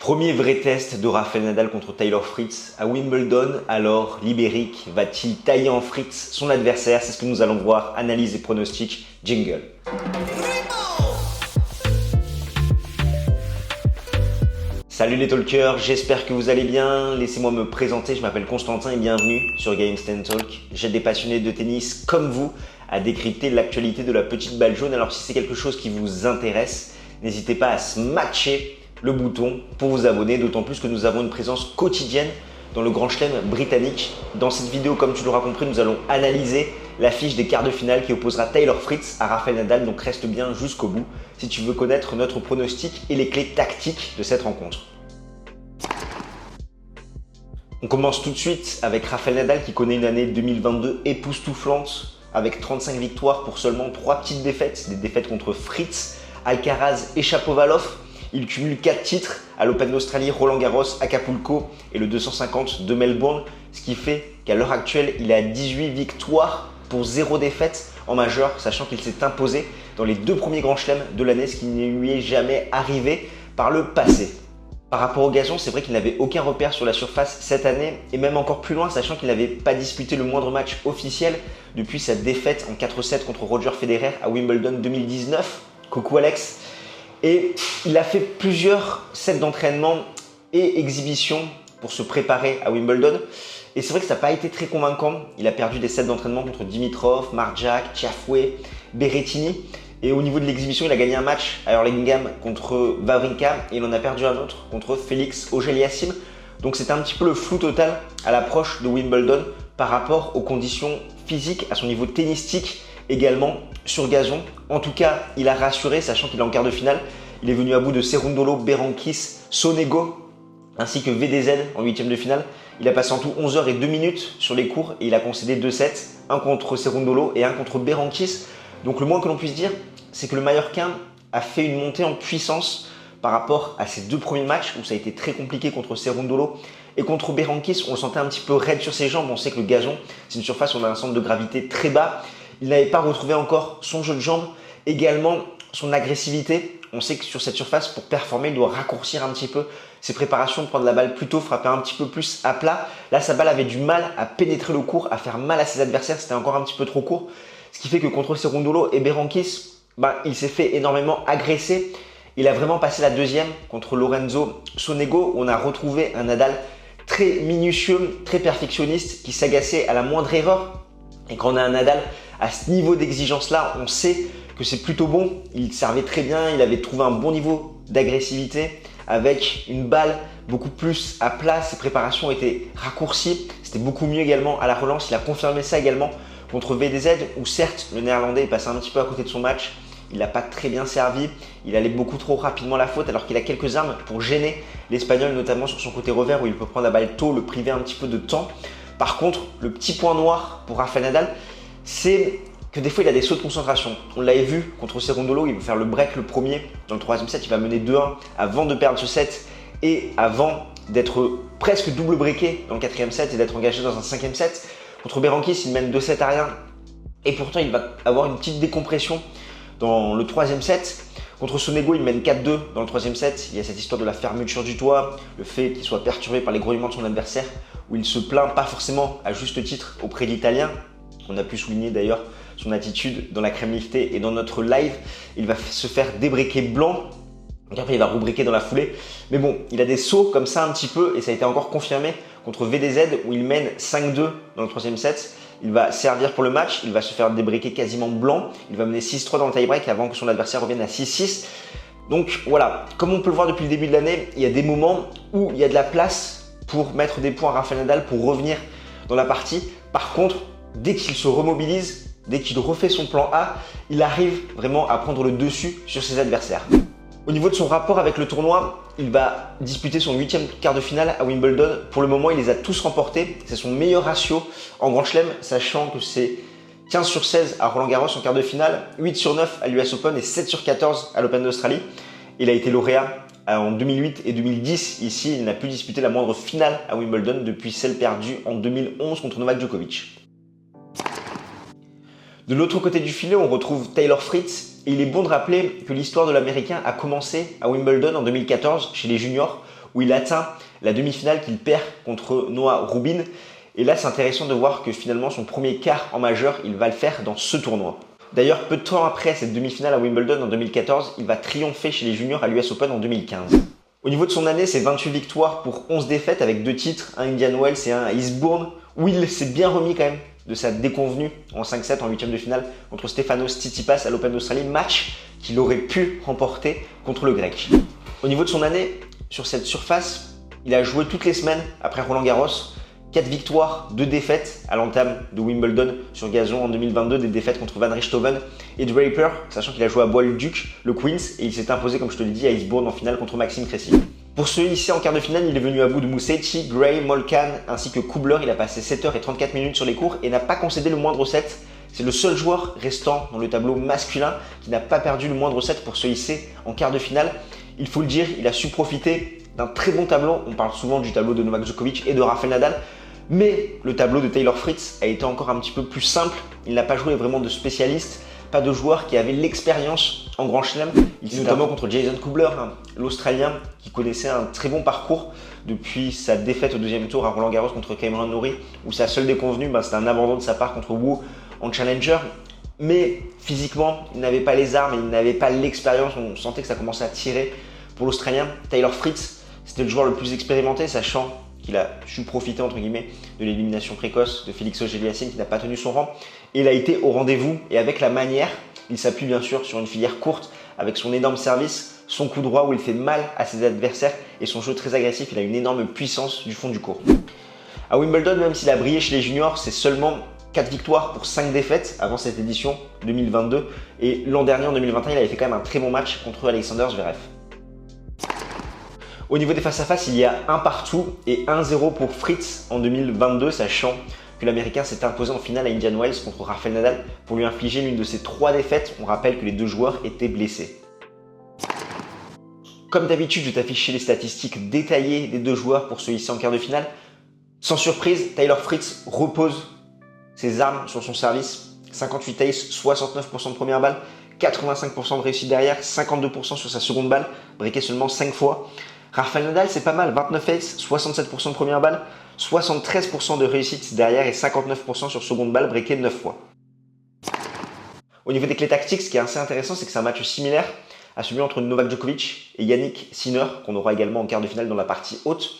Premier vrai test de Rafael Nadal contre Taylor Fritz à Wimbledon. Alors, l'Ibérique va-t-il tailler en Fritz son adversaire? C'est ce que nous allons voir. Analyse et pronostic. Jingle. Salut les talkers, j'espère que vous allez bien. Laissez-moi me présenter, je m'appelle Constantin et bienvenue sur Games 10 Talk. J'aide des passionnés de tennis comme vous à décrypter l'actualité de la petite balle jaune. Alors si c'est quelque chose qui vous intéresse, n'hésitez pas à smatcher le bouton pour vous abonner, d'autant plus que nous avons une présence quotidienne dans le Grand Chelem britannique. Dans cette vidéo, comme tu l'auras compris, nous allons analyser l'affiche des quarts de finale qui opposera Taylor Fritz à Rafael Nadal, donc reste bien jusqu'au bout si tu veux connaître notre pronostic et les clés tactiques de cette rencontre. On commence tout de suite avec Rafael Nadal qui connaît une année 2022 époustouflante avec 35 victoires pour seulement 3 petites défaites, des défaites contre Fritz, Alcaraz et Shapovalov. Il cumule 4 titres à l'Open d'Australie, Roland Garros, Acapulco et le 250 de Melbourne, ce qui fait qu'à l'heure actuelle, il a 18 victoires pour 0 défaite en majeur, sachant qu'il s'est imposé dans les 2 premiers grands chelems de l'année, ce qui ne lui est jamais arrivé par le passé. Par rapport au gazon, c'est vrai qu'il n'avait aucun repère sur la surface cette année et même encore plus loin, sachant qu'il n'avait pas disputé le moindre match officiel depuis sa défaite en 4-7 contre Roger Federer à Wimbledon 2019. Coucou Alex. Et il a fait plusieurs sets d'entraînement et exhibitions pour se préparer à Wimbledon. Et c'est vrai que ça n'a pas été très convaincant. Il a perdu des sets d'entraînement contre Dimitrov, Marjak, Tiafoe, Berrettini. Et au niveau de l'exhibition, il a gagné un match à Hurlingham contre Wawrinka et il en a perdu un autre contre Félix Auger-Aliassime. Donc c'était un petit peu le flou total à l'approche de Wimbledon par rapport aux conditions physiques, à son niveau tennistique également sur gazon. En tout cas, il a rassuré, sachant qu'il est en quart de finale. Il est venu à bout de Cerundolo, Berankis, Sonego ainsi que VDZ en huitième de finale. Il a passé en tout 11 h et 2 minutes sur les courts et il a concédé 2 sets, un contre Cerundolo et un contre Berankis. Donc le moins que l'on puisse dire, c'est que le Mallorquin a fait une montée en puissance par rapport à ses 2 premiers matchs où ça a été très compliqué contre Cerundolo et contre Berankis. On le sentait un petit peu raide sur ses jambes. On sait que le gazon, c'est une surface où on a un centre de gravité très bas. Il n'avait pas retrouvé encore son jeu de jambes, également son agressivité. On sait que sur cette surface, pour performer, il doit raccourcir un petit peu ses préparations, prendre la balle plus tôt, frapper un petit peu plus à plat. Là, sa balle avait du mal à pénétrer le court, à faire mal à ses adversaires. C'était encore un petit peu trop court. Ce qui fait que contre Cerundolo et Berankis, il s'est fait énormément agresser. Il a vraiment passé la deuxième contre Lorenzo Sonego. On a retrouvé un Nadal très minutieux, très perfectionniste, qui s'agaçait à la moindre erreur. Et quand on a un Nadal à ce niveau d'exigence-là, on sait que c'est plutôt bon. Il servait très bien, il avait trouvé un bon niveau d'agressivité avec une balle beaucoup plus à plat. Ses préparations étaient raccourcies. C'était beaucoup mieux également à la relance. Il a confirmé ça également contre VDZ où certes le néerlandais est passé un petit peu à côté de son match. Il n'a pas très bien servi. Il allait beaucoup trop rapidement à la faute alors qu'il a quelques armes pour gêner l'Espagnol, notamment sur son côté revers où il peut prendre la balle tôt, le priver un petit peu de temps. Par contre, le petit point noir pour Rafael Nadal, c'est que des fois il a des sauts de concentration. On l'avait vu contre Cerundolo, il veut faire le break le premier. Dans le troisième set, il va mener 2-1 avant de perdre ce set et avant d'être presque double breaké dans le quatrième set et d'être engagé dans un cinquième set. Contre Berankis, il mène 2-7 à rien et pourtant il va avoir une petite décompression dans le troisième set. Contre Sonego, il mène 4-2 dans le troisième set. Il y a cette histoire de la fermeture du doigt, le fait qu'il soit perturbé par les grognements de son adversaire, où il se plaint pas forcément à juste titre auprès de l'Italien. On a pu souligner d'ailleurs son attitude dans la crème liftée et dans notre live. Il va se faire débreaker blanc. Donc après, il va rebreaker dans la foulée. Mais bon, il a des sauts comme ça un petit peu et ça a été encore confirmé contre VDZ où il mène 5-2 dans le troisième set. Il va servir pour le match, il va se faire débreaker quasiment blanc. Il va mener 6-3 dans le tie-break avant que son adversaire revienne à 6-6. Donc voilà, comme on peut le voir depuis le début de l'année, il y a des moments où il y a de la place pour mettre des points à Rafael Nadal pour revenir dans la partie. Par contre, dès qu'il se remobilise, dès qu'il refait son plan A, il arrive vraiment à prendre le dessus sur ses adversaires. Au niveau de son rapport avec le tournoi, il va disputer son 8e quart de finale à Wimbledon. Pour le moment, il les a tous remportés. C'est son meilleur ratio en Grand Chelem, sachant que c'est 15 sur 16 à Roland Garros en quart de finale, 8 sur 9 à l'US Open et 7 sur 14 à l'Open d'Australie. Il a été lauréat en 2008 et 2010. Ici, il n'a pu disputer la moindre finale à Wimbledon depuis celle perdue en 2011 contre Novak Djokovic. De l'autre côté du filet, on retrouve Taylor Fritz. Et il est bon de rappeler que l'histoire de l'Américain a commencé à Wimbledon en 2014 chez les juniors où il atteint la demi-finale qu'il perd contre Noah Rubin. Et là, c'est intéressant de voir que finalement, son premier quart en majeur, il va le faire dans ce tournoi. D'ailleurs, peu de temps après cette demi-finale à Wimbledon en 2014, il va triompher chez les juniors à l'US Open en 2015. Au niveau de son année, c'est 28 victoires pour 11 défaites avec 2 titres, un Indian Wells et un à Eastbourne, où il s'est bien remis quand même de sa déconvenue en 5-7 en 8e de finale contre Stefanos Tsitsipas à l'Open d'Australie, match qu'il aurait pu remporter contre le Grec. Au niveau de son année, sur cette surface, il a joué toutes les semaines après Roland Garros, 4 victoires, 2 défaites à l'entame de Wimbledon sur gazon en 2022, des défaites contre Van Richthofen et Draper, sachant qu'il a joué à Bois-le-Duc, le Queens, et il s'est imposé, comme je te l'ai dit, à Eastbourne en finale contre Maxime Cressy. Pour se hisser en quart de finale, il est venu à bout de Musetti, Gray, Molcan ainsi que Kubler. Il a passé 7h34 sur les cours et n'a pas concédé le moindre set. C'est le seul joueur restant dans le tableau masculin qui n'a pas perdu le moindre set pour se hisser en quart de finale. Il faut le dire, il a su profiter d'un très bon tableau. On parle souvent du tableau de Novak Djokovic et de Rafael Nadal. Mais le tableau de Taylor Fritz a été encore un petit peu plus simple. Il n'a pas joué vraiment de spécialiste, pas de joueur qui avait l'expérience en Grand Chelem. Il s'est notamment contre Jason Kubler, l'Australien, qui connaissait un très bon parcours depuis sa défaite au deuxième tour à Roland Garros contre Cameron Norrie, où sa seule déconvenue, c'était un abandon de sa part contre Wu en Challenger. Mais physiquement, il n'avait pas les armes, il n'avait pas l'expérience. On sentait que ça commençait à tirer pour l'Australien. Taylor Fritz, c'était le joueur le plus expérimenté, sachant qu'il a su profiter entre guillemets de l'élimination précoce de Félix Auger-Aliassime qui n'a pas tenu son rang. Et il a été au rendez-vous et avec la manière, il s'appuie bien sûr sur une filière courte avec son énorme service, son coup droit où il fait mal à ses adversaires et son jeu très agressif. Il a une énorme puissance du fond du court. À Wimbledon, même s'il a brillé chez les juniors, c'est seulement 4 victoires pour 5 défaites avant cette édition 2022. Et l'an dernier, en 2021, il avait fait quand même un très bon match contre Alexander Zverev. Au niveau des face-à-face, il y a un partout et 1-0 pour Fritz en 2022, sachant que l'Américain s'est imposé en finale à Indian Wells contre Rafael Nadal pour lui infliger l'une de ses 3 défaites. On rappelle que les 2 joueurs étaient blessés. Comme d'habitude, je t'affiche les statistiques détaillées des 2 joueurs pour se hisser en quart de finale. Sans surprise, Taylor Fritz repose ses armes sur son service. 58 aces, 69% de première balle, 85% de réussite derrière, 52% sur sa seconde balle, breaké seulement 5 fois. Rafael Nadal, c'est pas mal, 29 aces, 67% de première balle, 73% de réussite derrière et 59% sur seconde balle, breaké 9 fois. Au niveau des clés tactiques, ce qui est assez intéressant, c'est que c'est un match similaire à celui entre Novak Djokovic et Yannick Sinner, qu'on aura également en quart de finale dans la partie haute.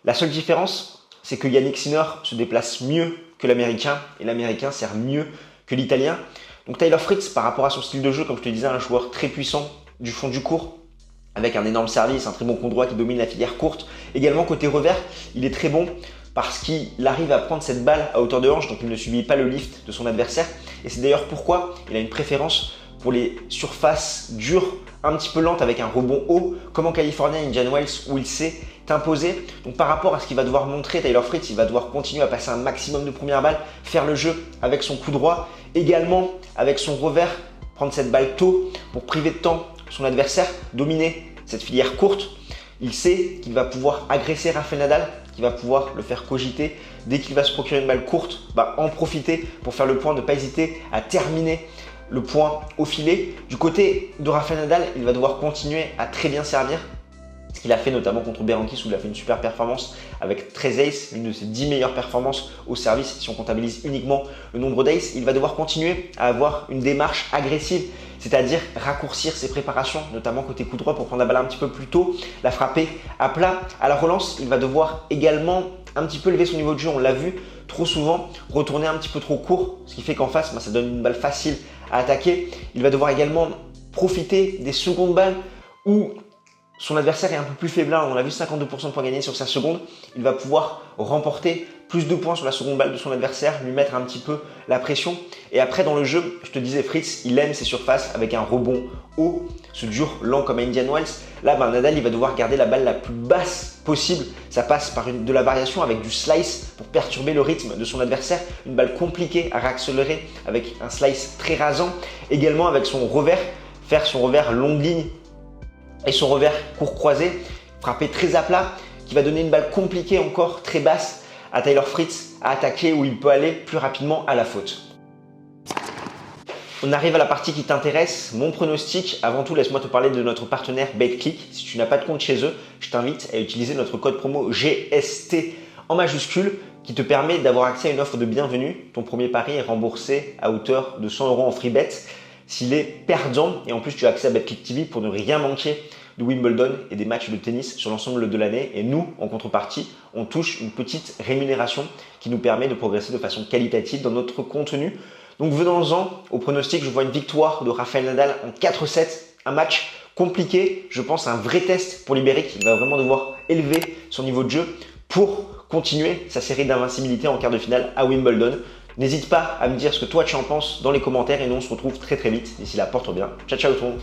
La seule différence, c'est que Yannick Sinner se déplace mieux que l'Américain et l'Américain sert mieux que l'Italien. Donc Taylor Fritz, par rapport à son style de jeu, comme je te disais, un joueur très puissant du fond du court, avec un énorme service, un très bon coup droit qui domine la filière courte. Également côté revers, il est très bon parce qu'il arrive à prendre cette balle à hauteur de hanche, donc il ne subit pas le lift de son adversaire. Et c'est d'ailleurs pourquoi il a une préférence pour les surfaces dures, un petit peu lentes avec un rebond haut, comme en Californie à Indian Wells où il s'est imposé. Donc par rapport à ce qu'il va devoir montrer, Taylor Fritz, il va devoir continuer à passer un maximum de première balle, faire le jeu avec son coup droit, également avec son revers, prendre cette balle tôt pour priver de temps son adversaire, dominer cette filière courte. Il sait qu'il va pouvoir agresser Rafael Nadal, qu'il va pouvoir le faire cogiter. Dès qu'il va se procurer une balle courte, en profiter pour faire le point, ne pas hésiter à terminer le point au filet. Du côté de Rafael Nadal, il va devoir continuer à très bien servir. Ce qu'il a fait notamment contre Berankis où il a fait une super performance avec 13 aces, l'une de ses 10 meilleures performances au service si on comptabilise uniquement le nombre d'aces. Il va devoir continuer à avoir une démarche agressive, c'est-à-dire raccourcir ses préparations, notamment côté coup droit pour prendre la balle un petit peu plus tôt, la frapper à plat. À la relance, il va devoir également un petit peu lever son niveau de jeu, on l'a vu trop souvent, retourner un petit peu trop court, ce qui fait qu'en face, ça donne une balle facile à attaquer. Il va devoir également profiter des secondes balles où son adversaire est un peu plus faiblard, on l'a vu 52% de points gagnés sur sa seconde. Il va pouvoir remporter plus de points sur la seconde balle de son adversaire, lui mettre un petit peu la pression. Et après dans le jeu, je te disais Fritz, il aime ses surfaces avec un rebond haut, ce dur lent comme à Indian Wells. Là, Nadal, il va devoir garder la balle la plus basse possible. Ça passe par de la variation avec du slice pour perturber le rythme de son adversaire. Une balle compliquée à réaccélérer avec un slice très rasant. Également avec son revers, faire son revers longue ligne et son revers court croisé, frappé très à plat, qui va donner une balle compliquée encore très basse à Taylor Fritz à attaquer où il peut aller plus rapidement à la faute. On arrive à la partie qui t'intéresse, mon pronostic. Avant tout, laisse-moi te parler de notre partenaire BetClick. Si tu n'as pas de compte chez eux, je t'invite à utiliser notre code promo GST en majuscule qui te permet d'avoir accès à une offre de bienvenue. Ton premier pari est remboursé à hauteur de 100 € en free bet s'il est perdant. Et en plus, tu as accès à BetClick TV pour ne rien manquer de Wimbledon et des matchs de tennis sur l'ensemble de l'année. Et nous, en contrepartie, on touche une petite rémunération qui nous permet de progresser de façon qualitative dans notre contenu. Donc venons-en au pronostic. Je vois une victoire de Rafael Nadal en 4-7, un match compliqué. Je pense un vrai test pour l'Ibérique. Il va vraiment devoir élever son niveau de jeu pour continuer sa série d'invincibilité en quart de finale à Wimbledon. N'hésite pas à me dire ce que toi tu en penses dans les commentaires et nous on se retrouve très vite. D'ici là, porte bien. Ciao ciao tout le monde.